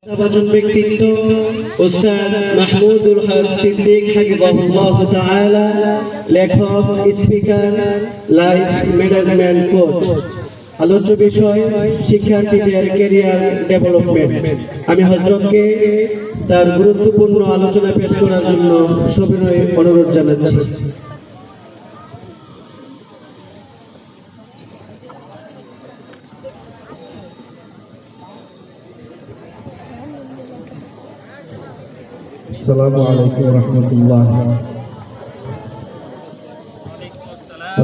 বাচন ব্যক্তিত্ব ওস্তাদ মাহমুদুল হক সিদ্দিক হাফিজাহুল্লাহ তাআলা, লেখক, স্পিকার, লাইফ ম্যানেজমেন্ট কোচ। আলোচ্য বিষয় শিক্ষার্থীদের ক্যারিয়ার ডেভেলপমেন্ট। আমি হযরতকে তার গুরুত্বপূর্ণ আলোচনা পেশ করার জন্য সবিনয় অনুরোধ জানাচ্ছি। السلام عليكم ورحمة الله.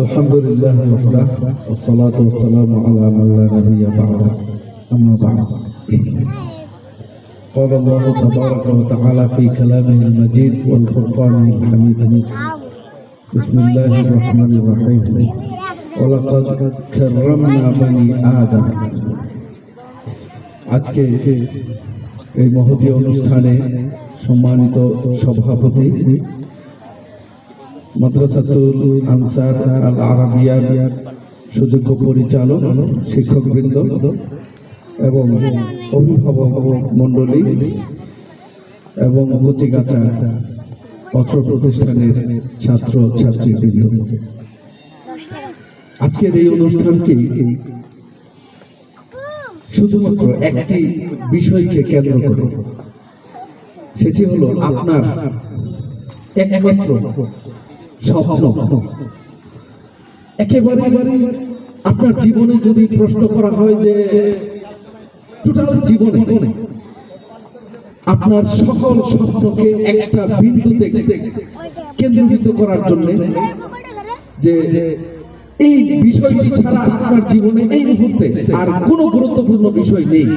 الحمد لله وحده والصلاة والسلام على من لا نبي بعده. أما بعد، قال الله تبارك وتعالى في كلامه المجيد والفرقان الحميد: بسم الله الرحمن الرحيم. ولقد كرمنا بني آدم. আজকে এই মহতী অনুষ্ঠানে সম্মানিত সভাপতি, মাদ্রাসাতুল আনসার আল আরাবিয়ার সুযোগ্য পরিচালক, শিক্ষকবৃন্দ এবং অভিভাবক মণ্ডলী এবং কচিকাঁচা অত্র প্রতিষ্ঠানের ছাত্র ছাত্রীবৃন্দ, আজকের এই অনুষ্ঠানটি শুধুমাত্র একটি বিষয়কে কেন্দ্র করে, সেটি হলো আপনার একমাত্র স্বপ্ন। একেবারে আপনার জীবনে যদি প্রশ্ন করা হয় যে টোটাল জীবনে আপনার সকল স্বপ্নকে একটা বিন্দুতে কেন্দ্রীভূত করার জন্য যে এই বিষয়টি ছাড়া আপনার জীবনে এই মুহূর্তে আর কোনো গুরুত্বপূর্ণ বিষয় নেই,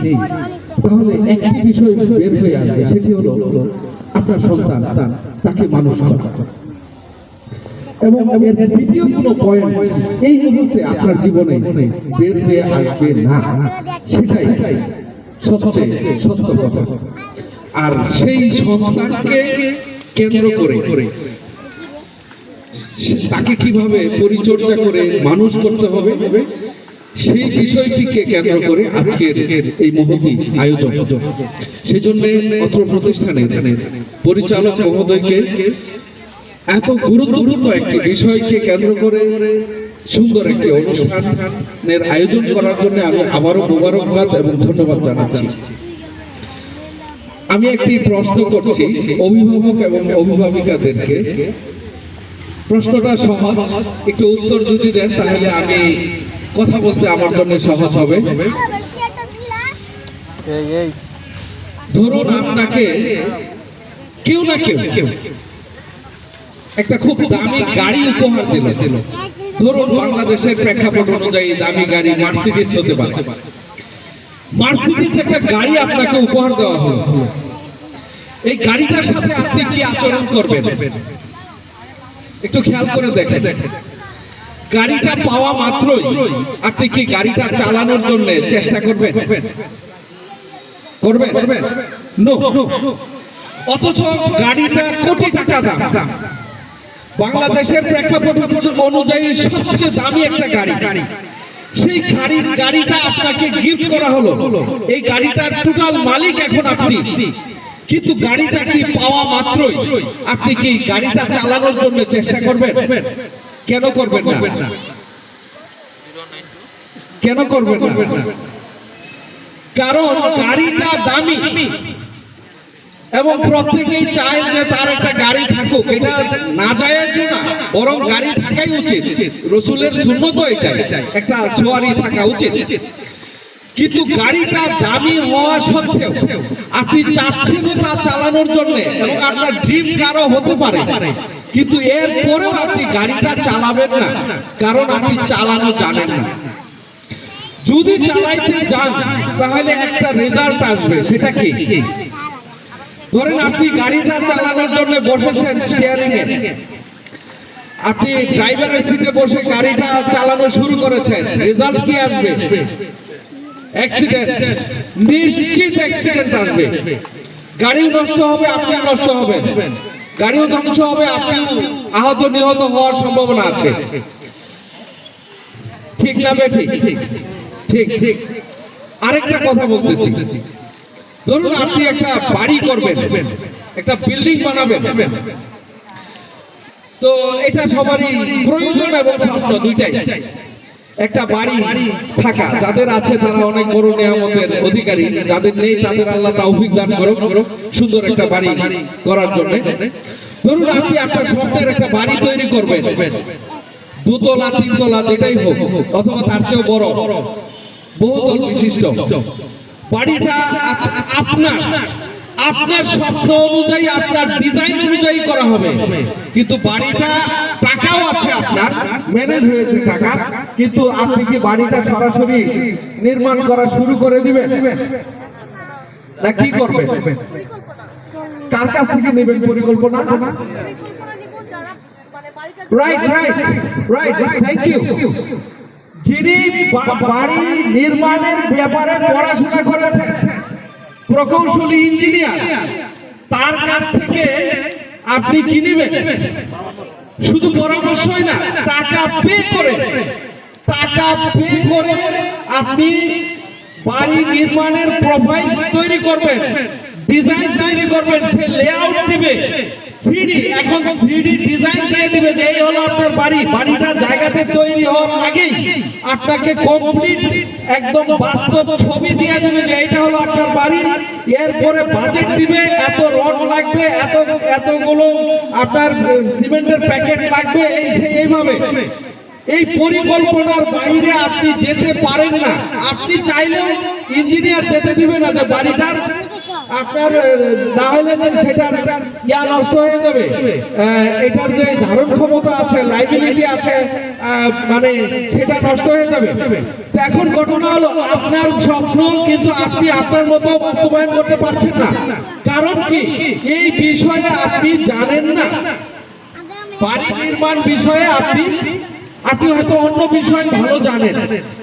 তাহলে একটি বিষয় বের হয়ে আসবে, সেটি হলো আপনার সন্তান, তাকে মানুষ করা। এবং এর দ্বিতীয় কোনো পয়েন্ট এই মুহূর্তে আপনার জীবনে বের হয়ে আসবে না, সেটাই সবচেয়ে সত্য কথা। আর সেই সন্তানকে কেন্দ্র করে তাকে কিভাবে পরিচর্যা করে মানুষ করতে হবে, সেই বিষয়টিকে কেন্দ্র করে আজকের এই মহতী আয়োজন। সেজন্য অত্র প্রতিষ্ঠানের পরিচালক মহোদয়কে এত গুরুত্বপূর্ণ একটি বিষয়কে কেন্দ্র করে সুন্দর একটি অনুষ্ঠানের আয়োজন করার জন্য আমি আবারও মোবারকবাদ এবং ধন্যবাদ জানাচ্ছি। আমি একটি প্রশ্ন করছি অভিভাবক এবং অভিভাবিকাদেরকে। প্রশ্নটা সহজ, একটু উত্তর যদি দেন তাহলে আমি কথা বলতে আমার জন্য সহজ হবে। ধরুন আপনাকে কেউ না কেউ একটা খুব দামি গাড়ি উপহার দিল। ধরুন বাংলাদেশের প্রেক্ষাপট অনুযায়ী দামি গাড়ি মার্সিডিজ হতে পারে। মার্সিডিজ একটা গাড়ি আপনাকে উপহার দেওয়া হলো। এই গাড়িটার সাথে আপনি কি আচরণ করবেন একটু খেয়াল করে দেখেন। গাড়িটা পাওয়া মাত্রই আপনি কি গাড়িটা চালানোর জন্য চেষ্টা করবেন? নো। অথচ গাড়িটা কোটি টাকা দাম। বাংলাদেশের প্রেক্ষাপট অনুযায়ী সবচেয়ে দামি একটা গাড়ি। সেই গাড়িটা আপনাকে গিফট করা হলো। এই গাড়িটার টোটাল মালিক এখন আপনি, কিন্তু গাড়িটা কি পাওয়া মাত্রই আপনি কি গাড়িটা চালানোর জন্য চেষ্টা করবেন? কেন করবেন না? কেন করবেন না? কারণ গাড়িটা দামি এবং প্রত্যেকেই চায় যে তার একটা গাড়ি থাকুক। এটা না জায়েজ না, বরং গাড়ি থাকাই উচিত। রাসূলের সুন্নাত এটাই, একটা সওয়ারি থাকা উচিত। কিন্তু গাড়িটা দামি হওয়া সত্ত্বেও আপনি চাচ্ছেন তা চালানোর জন্য, এবং আপনার ড্রিম কারও হতে পারে, কিন্তু এরপরেও আপনি গাড়িটা চালাবেন না, কারণ আপনি চালানো জানেন না। যদি চালাইতে যান তাহলে একটা রেজাল্ট আসবে, সেটা কি? ধরেন আপনি গাড়িটা চালানোর জন্য বসেছেন স্টিয়ারিং এ, আপনি ড্রাইভারের সিটে বসে গাড়িটা চালানো শুরু করেছেন, রেজাল্ট কি আসবে? অ্যাক্সিডেন্ট, নিশ্চিত অ্যাক্সিডেন্ট আসবে। গাড়িও নষ্ট হবে, আপনি নষ্ট হবেন। গাড়িও ধ্বংস হবে, আপনি আহত নিহত হওয়ার সম্ভাবনা আছে। ঠিক না? ঠিক। আরেকটা কথা বলতেছি, ধরুন আপনি একটা বাড়ি করবেন, একটা বিল্ডিং বানাবেন, তো এটা সবারই প্রয়োজন এবং স্বপ্ন দুইটাই। একটা বাড়ি থাকা, যাদের আছে তারা অনেক বড় নিয়ামতের অধিকারী, যাদের নেই তাদের আল্লাহ তৌফিক দান করুক সুন্দর একটা বাড়ি করার জন্য। ধরুন আপনি আপনার স্বপ্নের একটা বাড়ি তৈরি করবেন, দুতলা তিনতলা যেটাই হোক, অথবা তার চেয়েও বড় বহুতল বিশিষ্ট। বাড়িটা আপনার আপনার স্বপ্ন অনুযায়ী, আপনার ডিজাইন অনুযায়ী করা হবে, কিন্তু বাড়িটা টাকাও আছে আপনার, ম্যানেজ হয়েছে টাকা, কিন্তু আপনি কি বাড়িটা সরাসরি নির্মাণ করা শুরু করে দিবেন না কি করবেন? কার কাছ থেকে নেবেন পরিকল্পনা? Right right right, thank you. যিনি বাড়ি নির্মাণের ব্যাপারে পড়াশোনা করেছেন, প্রকৌশলী ইঞ্জিনিয়ার, তার কাছ থেকে আপনি কি নেবেন? শুধু পরামর্শই না, টাকা পে করে আপনি বাড়ি নির্মাণের প্রোফাইল তৈরি করবেন, ডিজাইন তৈরি করবেন, সে লেআউট দিবে, 3D, এখন 3D ডিজাইন দিয়ে দিবে যে এই হলো আপনার বাড়ি। বাড়িটা জায়গাতে তৈরি হওয়ার আগেই আপনাকে কমপ্লিট একদম বাস্তব ছবি দিয়ে দিবে যে এটা হলো আপনার বাড়ি। এরপরে বাজেট দিবে, এত রড লাগবে, এতগুলো আপনার সিমেন্টের প্যাকেট লাগবে, এইভাবে। এই পরিকল্পনার বাইরে আপনি যেতে পারেন না। আপনি চাইলেও ইঞ্জিনিয়ার যেতে দিবে না, যে বাড়িটার আপনার না হলে সেটার ইয়া নষ্ট হয়ে যাবে, এটার যে ধারণ ক্ষমতা আছে, লাইবিলিটি আছে, মানে সেটা নষ্ট হয়ে যাবে। এখন ঘটনা হলো আপনার স্বপ্ন কিন্তু আপনি আপনার মতো বাস্তবায়ন করতে পারছেন না। কারণ কি? এই বিষয়ে আপনি জানেন না। বাড়ি নির্মাণ বিষয়ে আপনি হয়তো অন্য বিষয় ভালো জানেন,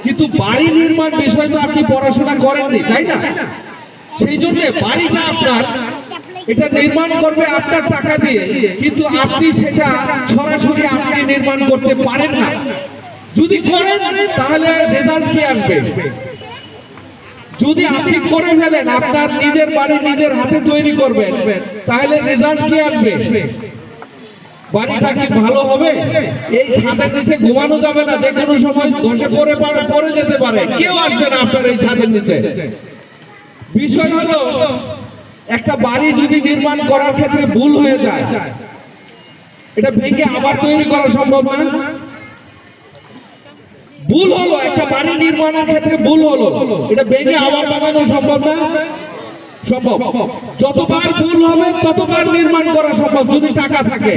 কিন্তু বাড়ি নির্মাণ বিষয় তো আপনি পড়াশোনা করেননি, তাই না? সেই জন্য বাড়িটা আপনার, এটা নির্মাণ করবে আপনার টাকা দিয়ে, কিন্তু আপনি সেটা সরাসরি আপনি নির্মাণ করতে পারেন না। যদি করেন তাহলে রেজাল্ট কি আসবে? যদি আপনি করে ফেলেন, আপনার নিজের বাড়ি নিজের হাতে তৈরি করবেন, তাহলে রেজাল্ট কি আসবে? বাড়িটা কি ভালো হবে? এই ছাদের নিচে ঘুমানো যাবে না, যে কোনো সময় ধসে পড়ে যেতে পারে, কেউ আসবে না আপনার এই ছাদের নিচে। বিষয় হলো একটা বাড়ি যদি নির্মাণ করার ক্ষেত্রে ভুল হয়ে যায়, এটা ভেঙে আবার তৈরি করা সম্ভব না। ভুল হলো একটা বাড়ি নির্মাণের ক্ষেত্রে, ভুল হলো, এটা ভেঙে আবার বানানো সম্ভব না? সম্ভব। যতবার ভুল হবে ততবার নির্মাণ করা সম্ভব, যদি টাকা থাকে।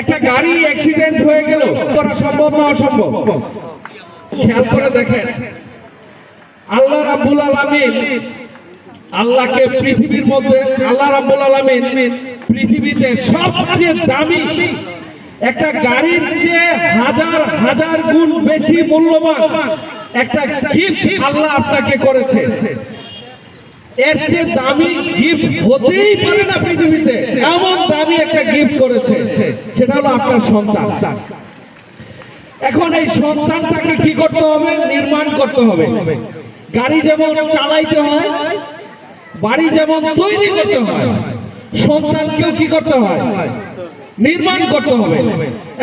একটা গাড়ি অ্যাক্সিডেন্ট হয়ে গেল, করা সম্ভব না অসম্ভব? খেয়াল করে দেখেন, আল্লাহ রাব্বুল আলামিন, আল্লাহকে পৃথিবীর মধ্যে, আল্লাহ রাব্বুল আলামিন পৃথিবীতে সবচেয়ে দামি, একটা গাড়ির চেয়ে হাজার হাজার গুণ বেশি মূল্যবান একটা গিফট আল্লাহ আপনাকে করেছে। এর চেয়ে দামি গিফট হতেই পারে না পৃথিবীতে, এমন দামি একটা গিফট করেছে, সেটা হলো আপনার সন্তান। এখন এই সন্তানটাকে কি করতে হবে? নির্মাণ করতে হবে। গাড়ি যেমন চালাইতে হয়, বাড়ি যেমন তৈরি করতে হয়, সন্তানকেও কি করতে হয়? নির্মাণ করতে হবে।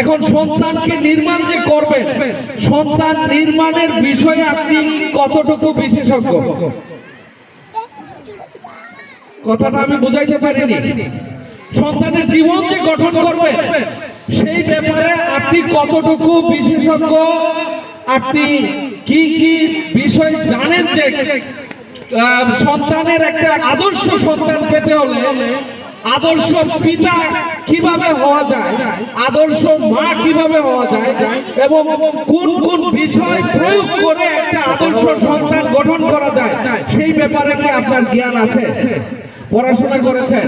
এখন সন্তানকে নির্মাণ যে করবেন, সন্তান নির্মাণের বিষয়ে আপনি কতটুকু বিশেষজ্ঞ? কথাটা আমি বুঝাইতে পারিনি। সন্তানের জীবন যে গঠন করবে, সেই ব্যাপারে আপনি কতটুকু বিশেষজ্ঞ? আপনি কি কি বিষয় জানেন? যে সন্তানের একটা আদর্শ সন্তান পেতে হলে আদর্শ পিতা কিভাবে হওয়া যায়, আদর্শ মা কিভাবে হওয়া যায়, এবং কোন কোন বিষয় প্রয়োগ করে একটা আদর্শ সন্তান গঠন করা যায়, সেই ব্যাপারে কি আপনার জ্ঞান আছে? পড়াশোনা করেছেন,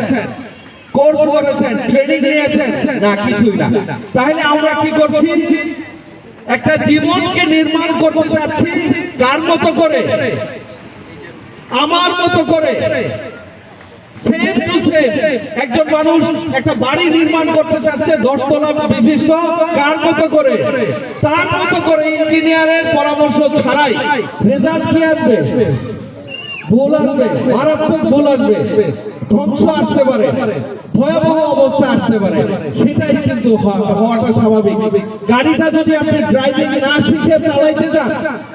কোর্স করেছেন, ট্রেনিং নিয়েছেন? না, কিছুই না। তাহলে আমরা কি করছি? একটা জীবনকে নির্মাণ করতে চাচ্ছি কার মতো করে? আমার মতো করে। সেম টু সেম একজন মানুষ একটা বাড়ি নির্মাণ করতে চাচ্ছে 10 তলা বিশিষ্ট, কার মতো করে? তার মতো করে। ইঞ্জিনিয়ারের পরামর্শ ছাড়াই রেজাল্ট কি আসবে? ভুল আসবে, মারাত্মক ভুল আসবে, ধ্বংস আসতে পারে, ভয়াবহ অবস্থা আসতে পারে, সেটাই কিন্তু হওয়াটা স্বাভাবিক। গাড়িটা যদি আপনি ড্রাইভিং না শিখে চালাইতে যান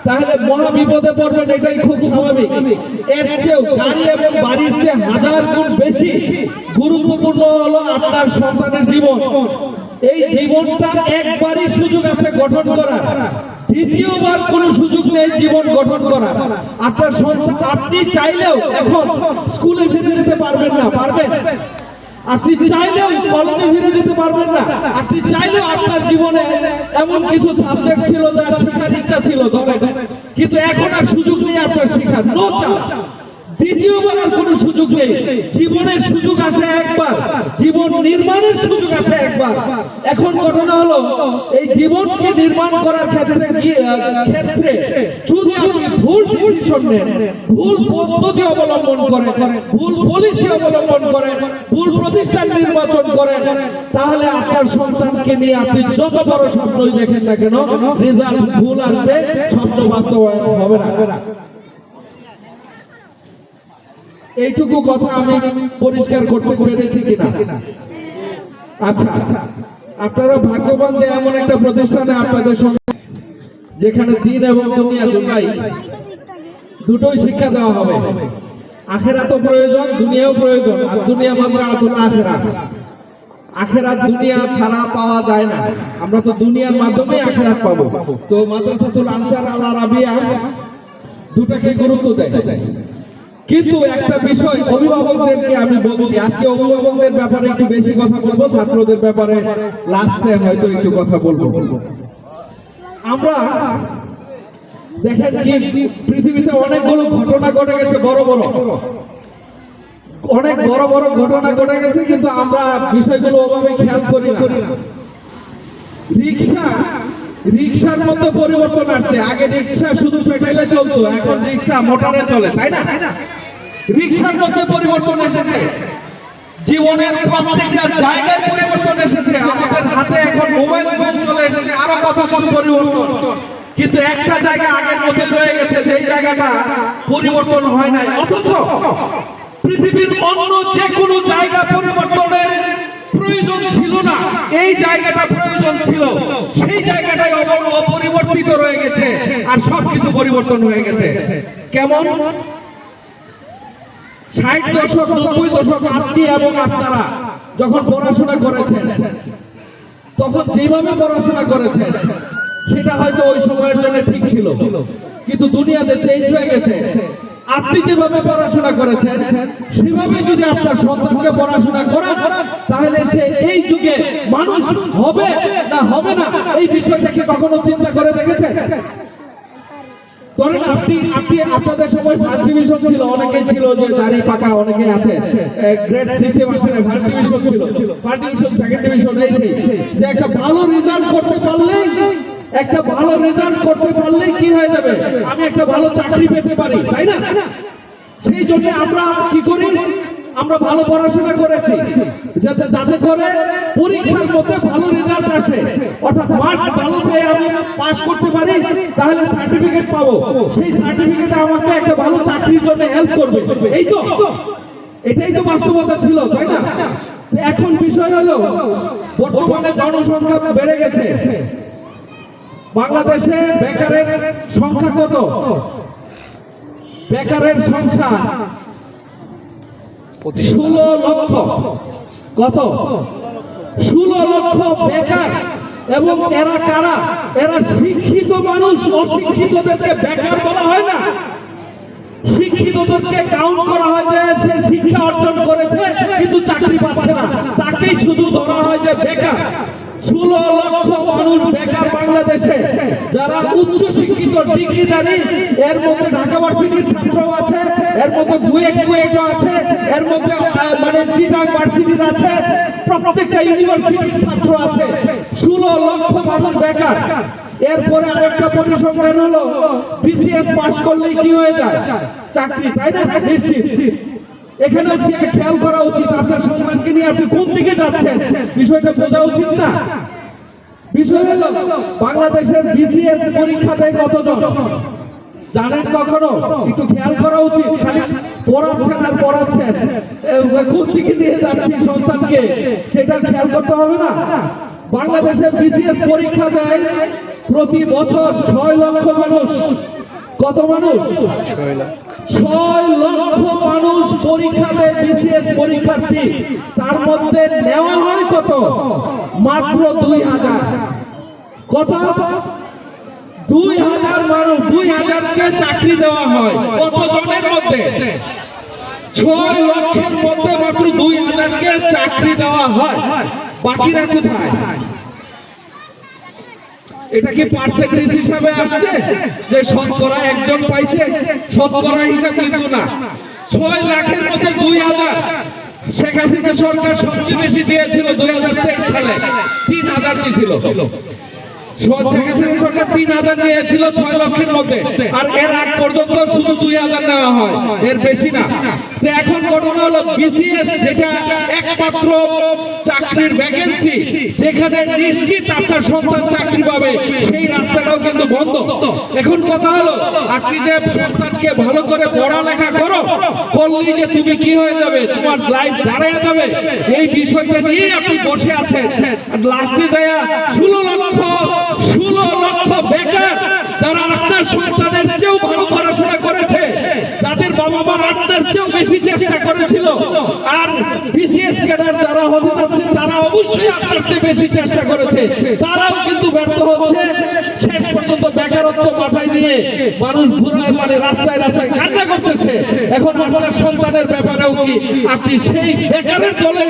তাহলে মহা বিপদে পড়বেন, এটাই খুব স্বাভাবিক। এর চেয়েও গাড়ি এবং বাড়ির চেয়ে হাজার গুণ বেশি গুরুত্বপূর্ণ হলো আপনার সন্তানের জীবন। এই জীবনটা একবারই সুযোগ আছে গঠন করার, দ্বিতীয়বার কোনো সুযোগ নেই জীবন গঠন করার। আপনার সন্তান, আপনি চাইলেও এখন স্কুলে ফিরে যেতে পারবেন না, পারবেন? আপনি চাইলেও কলেজে ফিরে যেতে পারবেন না, আপনি চাইলেও আপনার জীবনে এমন কিছু সাবজেক্ট ছিল যার শেখার ইচ্ছা ছিল ধরেন, কিন্তু এখন আর সুযোগ নেই আপনার শেখার, নো চান্স। দ্বিতীয়বার আর কোনো সুযোগ নেই। জীবনের সুযোগ আসে একবার, জীবন নির্মাণের সুযোগ আসে একবার। এখন ঘটনা হলো এই জীবনকে নির্মাণ করার ক্ষেত্রে যদি আপনি ভুল ডিসিশন নেন, ভুল পদ্ধতি অবলম্বন করেন, ভুল পলিসি অবলম্বন করেন, ভুল প্রতিষ্ঠান নির্বাচন করেন, তাহলে আপনার সন্তানকে নিয়ে আপনি যত বড় স্বপ্নই দেখেন না কেন, রেজাল্ট ভুল আসবে, স্বপ্ন বাস্তবায়ন হবে না। এইটুকু কথা আমি পরিষ্কার করতে পেরেছি কিনা? আচ্ছা, আপনারা ভাগ্যবান যে এমন একটা প্রতিষ্ঠানে আপনাদের সঙ্গে যেখানে দিন এবং দুনিয়া দুটোই শিক্ষা দেওয়া হবে। আখেরাতও প্রয়োজন, দুনিয়াও প্রয়োজন। আর দুনিয়া মাযরাআতুল আখিরাহ, আখেরাত দুনিয়া ছাড়া পাওয়া যায় না। আমরা তো দুনিয়ার মাধ্যমে আখেরাত পাবো। তো মাদ্রাসাতুল আনসার আল আরাবিয়া দুটাকে গুরুত্ব দেয়। কিন্তু একটা বিষয় অভিভাবকদেরকে আমি বলছি, আজকে অভিভাবকদের ব্যাপারে একটু বেশি কথা বলবো, ছাত্রদের ব্যাপারে লাস্টে হয়তো একটু কথা বলবো। আমরা দেখেন কি পৃথিবীতে অনেকগুলো ঘটনা ঘটে গেছে, অনেক বড় বড় ঘটনা ঘটে গেছে, কিন্তু আমরা বিষয়গুলো ওভাবে খেয়াল করি না। রিক্সার মধ্যে পরিবর্তন আসছে। আগে রিক্সা শুধু পেট্রোলে চলতো, এখন রিক্সা মোটরে চলে, তাই না? রিক্সার মধ্যে পরিবর্তন এসেছে, জীবনের প্রত্যেকটা জায়গায় পরিবর্তন এসেছে। আমাদের হাতে এখন মোবাইল ফোন চলে এসেছে, আরো কত কিছু পরিবর্তন। কিন্তু একটা জায়গা আগের মধ্যে রয়ে গেছে, যেই জায়গাটা পরিবর্তন হয় নাই। অথচ পৃথিবীর অন্য যে কোনো জায়গা পরিবর্তনের প্রয়োজন ছিল না, এই জায়গাটা প্রয়োজন ছিল, সেই জায়গাটাই অপরিবর্তিত রয়ে গেছে, আর সবকিছু পরিবর্তন হয়ে গেছে। কেমন? 60 দশক 90 দশক আপনি এবং আপনারা যখন পড়াশোনা করেছেন, তখন যেভাবে পড়াশোনা করেছেন সেটা হয়তো ওই সময়ের জন্য ঠিক ছিল, কিন্তু দুনিয়াতে চেঞ্জ হয়ে গেছে। আপনি যেভাবে পড়াশোনা করেছেন সেভাবে যদি আপনার সন্তানকে পড়াশোনা করান, তাহলে সে এই যুগে মানুষ হবে না হবে না, এই বিষয়টা কি কখনো চিন্তা করে দেখেছেন? ধরেন আপনি আপনাদের সময় ফার্স্ট ডিভিশন ছিল, অনেকেই ছিল যে দাড়ি পাকা, অনেকেই আছে গ্রেড সিস্টেম আসলে ফার্স্ট ডিভিশন ছিল, ফার্স্ট ডিভিশন, সেকেন্ড ডিভিশন, এই যে একটা ভালো রেজাল্ট করতে পারলেই কি হয়ে যাবে, আমি একটা ভালো চাকরি পেতে পারি, তাই না? সেই জন্য আমরা কি করি, আমরা ভালো পড়াশোনা করেছি যাতে করে পরীক্ষার মধ্যে ভালো রেজাল্ট আসে, অর্থাৎ মার্কস ভালো পেয়ে আমি পাস করতে পারি, তাহলে সার্টিফিকেট পাবো, সেই সার্টিফিকেট আমাকে একটা ভালো চাকরির জন্য হেল্প করবে। এটাই তো বাস্তবতা ছিল, তাই না? এখন বিষয় হলো বর্তমানে জনসংখ্যা বেড়ে গেছে। বাংলাদেশে বেকারের সংখ্যা কত? বেকারের সংখ্যা 16 লক্ষ। কত? 16 লক্ষ বেকার। এবং এরা কারা? এরা শিক্ষিত মানুষ, অশিক্ষিতদেরকে বেকার বলা হয় না। শিক্ষিতদেরকে কাউন্ট করা হয় যে সে শিক্ষা অর্জন করেছে কিন্তু চাকরি পাচ্ছে না, তাকেই শুধু ধরা হয় যে বেকার। 16 লক্ষ মানুষ বেকার বাংলাদেশে, যারা উচ্চ শিক্ষিত ডিগ্রিধারী, এর মধ্যে ঢাকা ভার্সিটির ছাত্রও আছে, এর মধ্যে বুয়েটও আছে, এর মধ্যে মানে চিটাং ভার্সিটির আছে, প্রত্যেকটা ইউনিভার্সিটির ছাত্র আছে। 16 লক্ষ মানুষ বেকার। এরপরে আরেকটা পরিসংখ্যান হলো বিসিএস পাস করলেই কি হয়ে যায়? চাকরি, তাই না? নিশ্চিত। এখানে খেয়াল করা উচিত, আপনার সন্তানকে নিয়ে আপনি কোন দিকে যাচ্ছেন বিষয়টা বোঝা উচিত না? বিষয় হলো বাংলাদেশের বিসিএস পরীক্ষা দেয় কতজন? জানেন কখনো? একটু খেয়াল করা উচিত। খালি পড়াচ্ছেন আর পড়াচ্ছেন, কোন দিকে নিয়ে যাচ্ছি সন্তানকে সেটা খেয়াল করতে হবে না? বাংলাদেশে বিসিএস পরীক্ষা দেয় প্রতি বছর 6 লক্ষ মানুষ। কত মানুষ? 6 লক্ষ মানুষ পরীক্ষা দেয় বিসিএস পরীক্ষার্থী। তার মধ্যে নেওয়া হয় কত? মাত্র 2000। কত? 2000 মানুষ। 2000কে চাকরি দেওয়া হয় কত জনের মধ্যে? 6 লক্ষের মধ্যে মাত্র 2000কে চাকরি দেওয়া হয়। বাকিরা কোথায়? এটা কি পার্সেন্টেজ হিসাবে আসছে যে শতকরা একজন পাইছে? শতকরা হিসাব কিন্তু না। 6 লাখের মধ্যে 2000। শেখ হাসিনা সরকার সবচেয়ে বেশি দিয়েছিল 2023 সালে, 3000 দিয়েছিল। শেখ হাসিনা সরকার 3000 দিয়েছিল 6 লক্ষের মধ্যে, আর এর আগ পর্যন্ত শুধু 2000 নেওয়া হয়, এর বেশি না। তো এখন ঘটনা হলো বিসিএস যেটা একমাত্র চাকরির ভ্যাকেন্সি, যেখানে নিশ্চিত আপনার সন্তান চাকরি পাবে, সেই রাস্তাটাও কিন্তু বন্ধ। এখন কথা হলো, আপনি যে সন্তানকে ভালো করে পড়ালেখা করো, করলেই যে তুমি কি হয়ে যাবে, তোমার লাইফ দাঁড়ায় যাবে, এই বিষয়টা নিয়ে আপনি বসে আছেন। আর লাস্টে যায় 16 লক্ষ বেকার, যারা আপনার সন্তানের চেয়েও ভালো পড়াশোনা করেছে, যাদের বাবা মা আপনার চেয়েও বেশি চেষ্টা করেছিল। আর বিসিএস ক্যাডার যারা হতে যাচ্ছে, তারা অবশ্যই আপনার চেয়ে বেশি চেষ্টা করেছে, তারাও কিন্তু ব্যর্থ হচ্ছে। শেষ পর্যন্ত বেকারত্ব মাথায় নিয়ে মানুষ ঘুরায় মানে রাস্তায় রাস্তায় কান্না করতেছে। এখন আপনার সন্তানের ব্যাপারেও কি আপনি সেই বেকারের দলে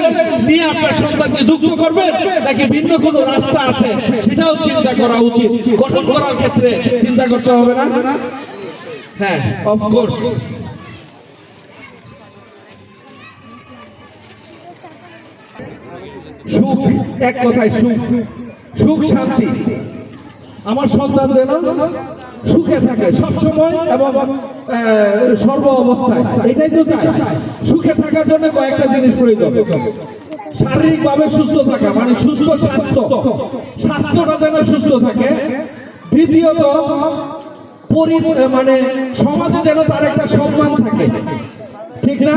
নিয়ে আপনার সন্তানকে যুক্ত করবেন, নাকি ভিন্ন কোনো রাস্তা আছে সেটাও চিন্তা করা উচিত। গঠন করার ক্ষেত্রে চিন্তা করতে হবে না? হ্যাঁ, অফকোর্স। সুখ, এক কথায় সুখ, সুখ শান্তি। আমার সন্তান যেন সুখে থাকে সবসময় এবং সর্ব অবস্থায়, এটাই তো চাই। সুখে থাকার জন্য কয়েকটা জিনিস প্রয়োজন। শারীরিকভাবে সুস্থ থাকা, মানে সুস্থ স্বাস্থ্য, স্বাস্থ্যটা যেন সুস্থ থাকে। দ্বিতীয়ত মানে সমাজে যেন তার একটা সম্মান থাকে, ঠিক না?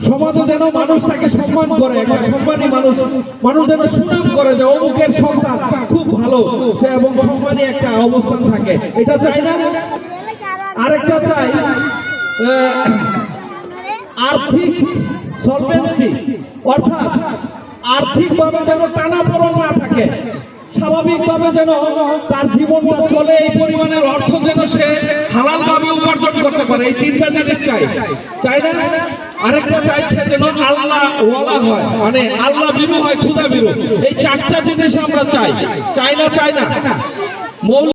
সমাজে যেন মানুষ তাকে সম্মান করে, একটা সম্মানী মানুষ, মানুষ যেন সুনাম করে যে অমুকের সন্তান খুব ভালো, সে এবং সম্মানী একটা অবস্থান থাকে, এটা চাই না? আরেকটা চাই আর্থিক সলভেন্সি, অর্থাৎ আর্থিকভাবে যেন টানাপোড়েন না থাকে, স্বাভাবিকভাবে যেন তার জীবনটা চলে, এই পরিমাণের অর্থ যেন সে হালালভাবে উপার্জন করতে পারে। এই 3টা জিনিস চাই, চাই না? আরেকটা চাইছে যেন আল্লাহ ওয়ালা হয়, মানে আল্লাহ বিরু হয়, খুদা বিরু। এই 4টা জিনিস আমরা চাই, চাই না?